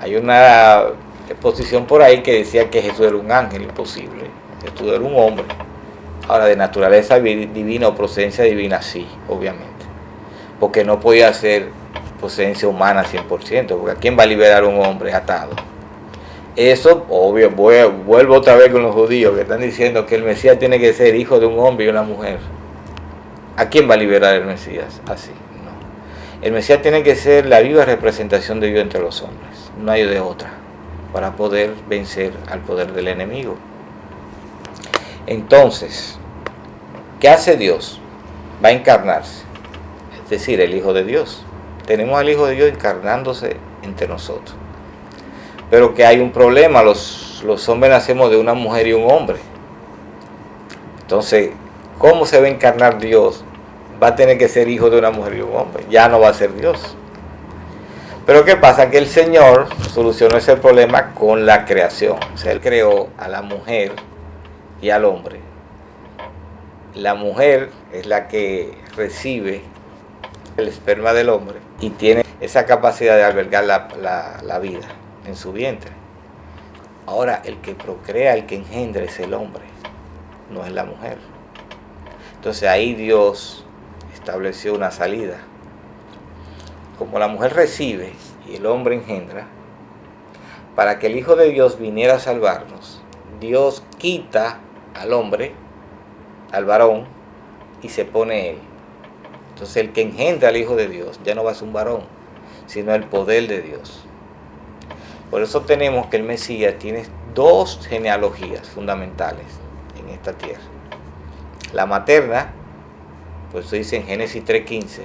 Hay una exposición por ahí que decía que Jesús era un ángel, imposible. Jesús era un hombre. Ahora, de naturaleza divina o procedencia divina, sí, obviamente. Porque no podía ser procedencia humana 100%, porque ¿a quién va a liberar un hombre atado? Eso, obvio, vuelvo otra vez con los judíos que están diciendo que el Mesías tiene que ser hijo de un hombre y una mujer. ¿A quién va a liberar el Mesías? Así, no. El Mesías tiene que ser la viva representación de Dios entre los hombres. No hay de otra, para poder vencer al poder del enemigo. Entonces, ¿qué hace Dios? Va a encarnarse, es decir, el Hijo de Dios. Tenemos al Hijo de Dios encarnándose entre nosotros. Pero que hay un problema, los hombres nacemos de una mujer y un hombre. Entonces, ¿cómo se va a encarnar Dios? Va a tener que ser hijo de una mujer y un hombre, ya no va a ser Dios. Pero ¿qué pasa? Que el Señor solucionó ese problema con la creación. O sea, Él creó a la mujer y al hombre. La mujer es la que recibe el esperma del hombre y tiene esa capacidad de albergar la vida en su vientre. Ahora, el que procrea, el que engendra es el hombre, no es la mujer. Entonces ahí Dios estableció una salida. Como la mujer recibe y el hombre engendra, para que el Hijo de Dios viniera a salvarnos, Dios quita al hombre, al varón, y se pone él. Entonces el que engendra al Hijo de Dios ya no va a ser un varón, sino el poder de Dios. Por eso tenemos que el Mesías tiene dos genealogías fundamentales en esta tierra. La materna, por eso dice en Génesis 3:15,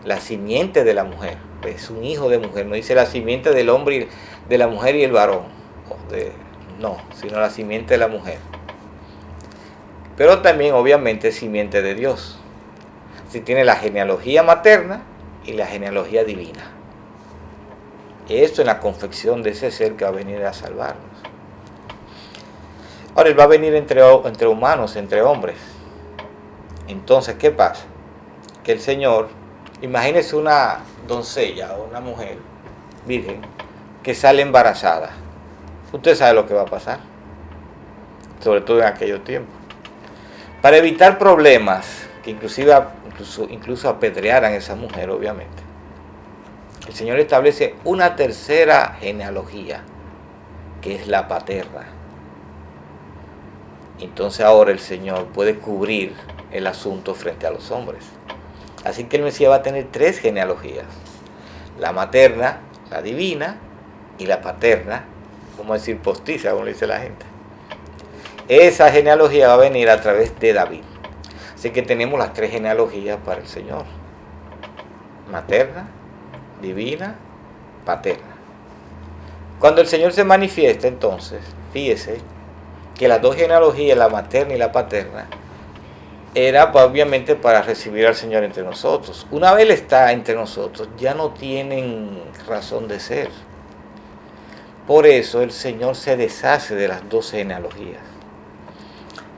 la simiente de la mujer, es un hijo de mujer, no dice la simiente del hombre, de la mujer y el varón, no, sino la simiente de la mujer. Pero también obviamente simiente de Dios. Si tiene la genealogía materna y la genealogía divina. Esto en la confección de ese ser que va a venir a salvarnos. Ahora Él va a venir entre humanos, entre hombres. Entonces, ¿qué pasa? Que el Señor, imagínese una doncella o una mujer virgen que sale embarazada. Usted sabe lo que va a pasar, sobre todo en aquellos tiempos. Para evitar problemas que incluso apedrearan a esa mujer, obviamente, el Señor establece una tercera genealogía, que es la paterna. Entonces ahora el Señor puede cubrir el asunto frente a los hombres. Así que el Mesías va a tener tres genealogías: la materna, la divina, y la paterna, como decir postiza, como le dice la gente. Esa genealogía va a venir a través de David. Así que tenemos las tres genealogías para el Señor: materna, divina, paterna. Cuando el Señor se manifiesta, entonces, fíjese que las dos genealogías, la materna y la paterna, era obviamente para recibir al Señor entre nosotros. Una vez Él está entre nosotros, ya no tienen razón de ser. Por eso el Señor se deshace de las dos genealogías.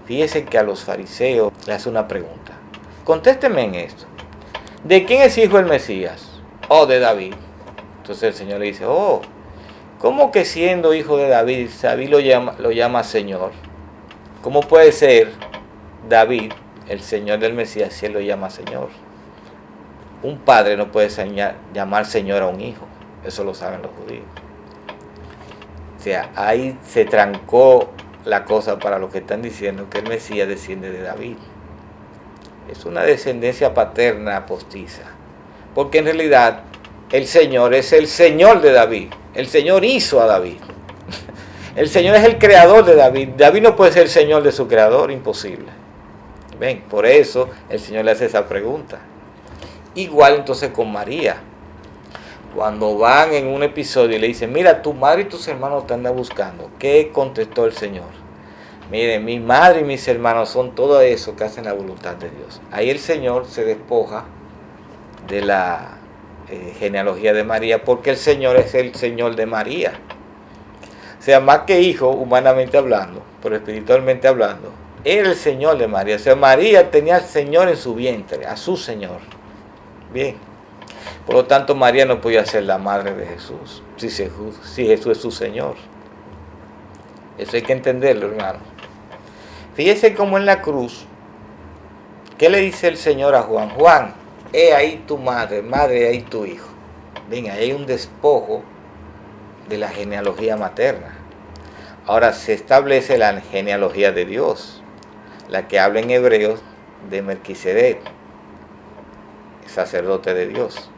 Fíjese que a los fariseos le hace una pregunta. Contésteme en esto. ¿De quién es hijo el Mesías? Oh, de David. Entonces el Señor le dice, ¿cómo que siendo hijo de David, David lo llama Señor? ¿Cómo puede ser David el Señor del Mesías si Él lo llama Señor? Un padre no puede llamar Señor a un hijo. Eso lo saben los judíos. O sea, ahí se trancó la cosa para los que están diciendo que el Mesías desciende de David. Es una descendencia paterna postiza. Porque en realidad el Señor es el Señor de David. El Señor hizo a David. El Señor es el creador de David. David no puede ser el Señor de su creador, imposible. Ven, por eso el Señor le hace esa pregunta. Igual entonces con María. Cuando van en un episodio y le dicen, mira, tu madre y tus hermanos te andan buscando. ¿Qué contestó el Señor? Miren, mi madre y mis hermanos son todo eso que hacen la voluntad de Dios. Ahí el Señor se despoja de la genealogía de María, porque el Señor es el Señor de María. O sea, más que hijo, humanamente hablando, pero espiritualmente hablando, era el Señor de María. O sea, María tenía al Señor en su vientre, a su Señor. Bien. Por lo tanto, María no podía ser la madre de Jesús, si Jesús es su Señor. Eso hay que entenderlo, hermano. Fíjese cómo en la cruz, ¿qué le dice el Señor a Juan? Juan, he ahí tu madre, madre, he ahí tu hijo. Ven, ahí hay un despojo de la genealogía materna. Ahora se establece la genealogía de Dios, la que habla en Hebreos de Melquisedec, sacerdote de Dios.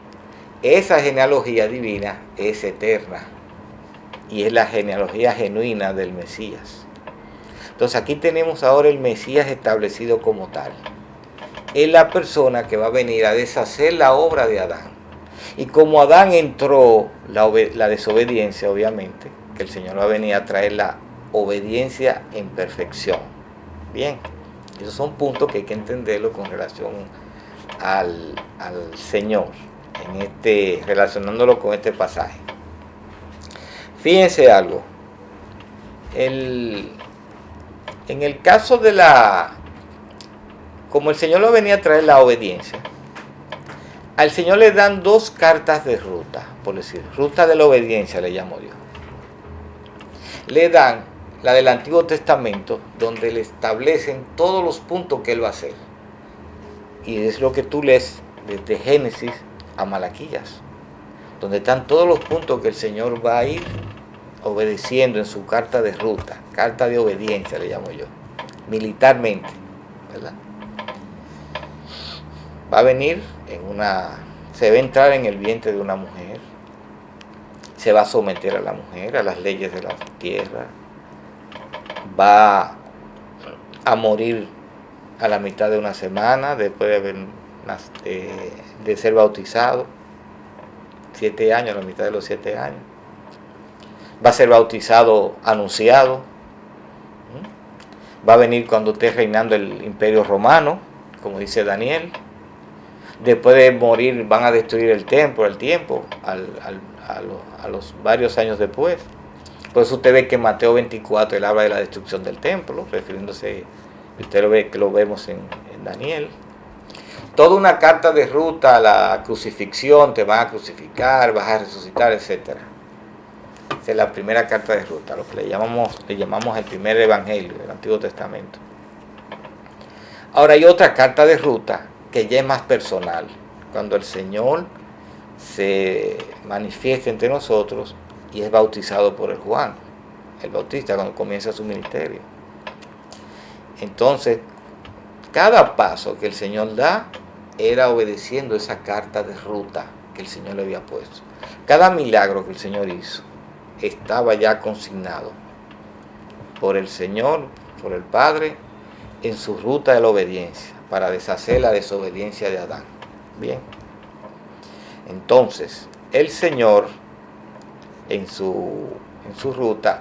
Esa genealogía divina es eterna y es la genealogía genuina del Mesías. Entonces aquí tenemos ahora el Mesías establecido como tal. Es la persona que va a venir a deshacer la obra de Adán. Y como Adán entró la desobediencia, obviamente, que el Señor va a venir a traer la obediencia en perfección. Bien, esos son puntos que hay que entenderlo con relación al Señor, relacionándolo con este pasaje. Fíjense algo. En el caso de como el Señor lo venía a traer la obediencia, al Señor le dan dos cartas de ruta, por decir, ruta de la obediencia le llamo yo. Le dan la del Antiguo Testamento, donde le establecen todos los puntos que Él va a hacer. Y es lo que tú lees desde Génesis a Malaquías, donde están todos los puntos que el Señor va a ir obedeciendo en su carta de ruta, carta de obediencia le llamo yo, militarmente, ¿verdad? Va a venir se va a entrar en el vientre de una mujer, se va a someter a la mujer, a las leyes de la tierra, va a morir a la mitad de una semana después de ser bautizado, 7 años, a la mitad de los 7 años. Va a ser bautizado anunciado. Va a venir cuando esté reinando el imperio romano, como dice Daniel. Después de morir van a destruir el templo, a los varios años después. Por eso usted ve que en Mateo 24 él habla de la destrucción del templo, refiriéndose, usted lo ve que lo vemos en Daniel. Toda una carta de ruta a la crucifixión, te van a crucificar, vas a resucitar, etc. Esa es la primera carta de ruta, lo que le llamamos el primer evangelio del Antiguo Testamento. Ahora hay otra carta de ruta que ya es más personal, cuando el Señor se manifiesta entre nosotros y es bautizado por el Juan, el Bautista, cuando comienza su ministerio. Entonces, cada paso que el Señor da era obedeciendo esa carta de ruta que el Señor le había puesto. Cada milagro que el Señor hizo estaba ya consignado por el Señor, por el Padre, en su ruta de la obediencia, para deshacer la desobediencia de Adán. Bien. Entonces, el Señor, en su ruta,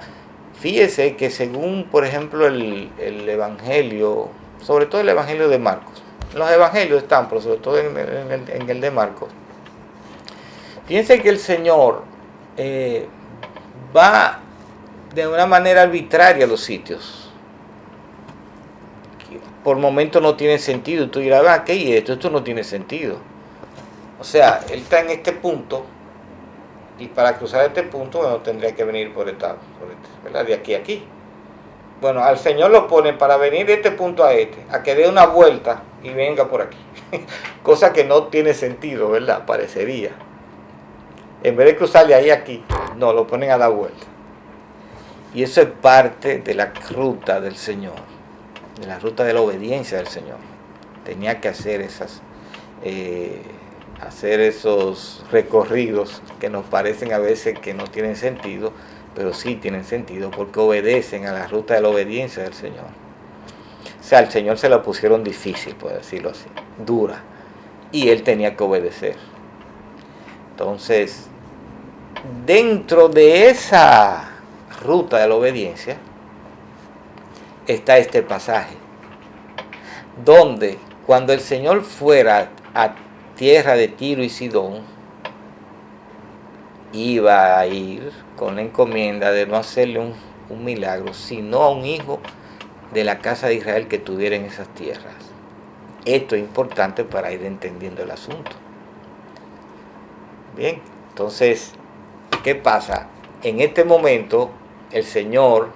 fíjese que según, por ejemplo, el Evangelio, sobre todo el Evangelio de Marcos, los Evangelios están, pero sobre todo en el de Marcos, fíjense que el Señor va de una manera arbitraria a los sitios. Por momentos no tiene sentido, y tú dirás, ¿qué es esto? Esto no tiene sentido. O sea, Él está en este punto, y para cruzar este punto, bueno, tendría que venir ¿verdad? De aquí a aquí. Bueno, al Señor lo ponen para venir de este punto a que dé una vuelta y venga por aquí. Cosa que no tiene sentido, ¿verdad? Parecería. En vez de cruzar de ahí a aquí, no, lo ponen a dar vuelta. Y eso es parte de la ruta del Señor, de la ruta de la obediencia del Señor. Tenía que hacer esos recorridos que nos parecen a veces que no tienen sentido, pero sí tienen sentido porque obedecen a la ruta de la obediencia del Señor. O sea, al Señor se la pusieron difícil, por decirlo así, dura, y Él tenía que obedecer. Entonces, dentro de esa ruta de la obediencia está este pasaje, donde cuando el Señor fuera a tierra de Tiro y Sidón, iba a ir con la encomienda de no hacerle un milagro, sino a un hijo de la casa de Israel que tuviera en esas tierras. Esto es importante para ir entendiendo el asunto. Bien, entonces, ¿qué pasa? En este momento, el Señor,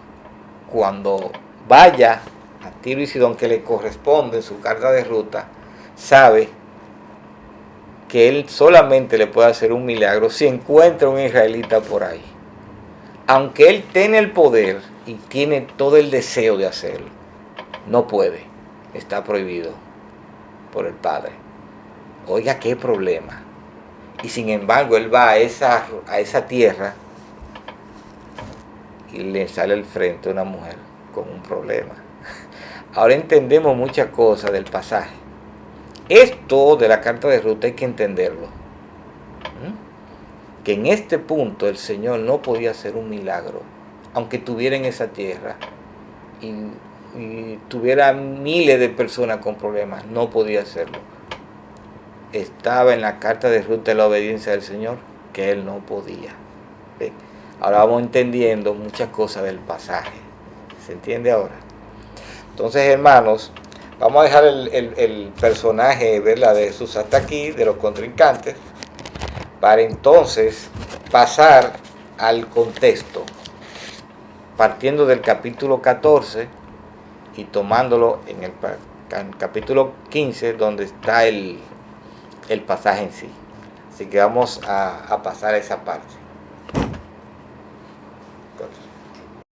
cuando vaya a Tiro y Sidón, que le corresponde en su carta de ruta, sabe que Él solamente le puede hacer un milagro si encuentra un israelita por ahí. Aunque Él tiene el poder y tiene todo el deseo de hacerlo, no puede, está prohibido por el Padre. Oiga, qué problema. Y sin embargo, Él va a esa tierra y le sale al frente una mujer con un problema. Ahora entendemos muchas cosas del pasaje. Esto de la carta de ruta hay que entenderlo. Que en este punto el Señor no podía hacer un milagro, aunque estuviera en esa tierra y tuviera miles de personas con problemas, no podía hacerlo. Estaba en la carta de ruta de la obediencia del Señor que Él no podía. ¿Ven? Ahora vamos entendiendo muchas cosas del pasaje. ¿Se entiende ahora? Entonces, hermanos, vamos a dejar el personaje, ¿verdad?, de Jesús hasta aquí, de los contrincantes, para entonces pasar al contexto, partiendo del capítulo 14 y tomándolo en el capítulo 15, donde está el pasaje en sí. Así que vamos a pasar a esa parte.